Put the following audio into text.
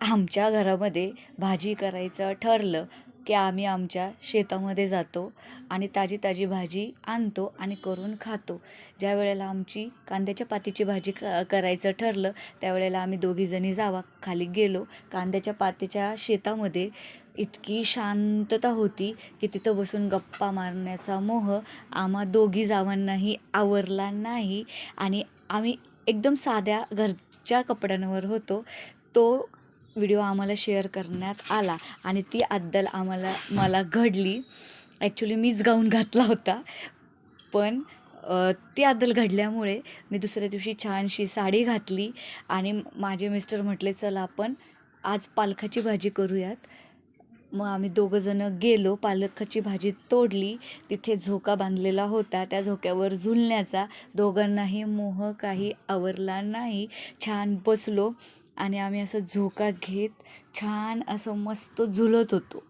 आमच्या घरामध्ये भाजी करायचं ठरलं की आम्ही आमच्या शेतामध्ये जातो आणि ताजी ताजी भाजी आणतो आणि करून खातो. ज्या वेळेला आमची कांद्याच्या पातीची भाजी करायचं ठरलं त्यावेळेला आम्ही दोघीजणी खाली गेलो. कांद्याच्या पातीच्या शेतामध्ये इतकी शांतता होती की तिथं बसून गप्पा मारण्याचा मोह आम्हा दोघी जावांनाही आवरला नाही आणि आम्ही एकदम साध्या घरच्या कपड्यांवर होतो. तो व्हिडिओ आम्हाला शेअर करण्यात आला आणि ती अद्दल मला घडली. ॲक्च्युली मीच गाऊन घातला होता, पण ती अद्दल घडल्यामुळे मी दुसऱ्या दिवशी छानशी साडी घातली आणि माझे मिस्टर म्हटले चल आपण आज पालकाची भाजी करूयात. मग आम्ही दोघंजणं गेलो, पालकाची भाजी तोडली. तिथे झोका बांधलेला होता, त्या झोक्यावर झुलण्याचा दोघांनाही मोह काही आवरला नाही. छान बसलो आणि आम्ही असं झोका घेत छान असं मस्त झुलत होतो.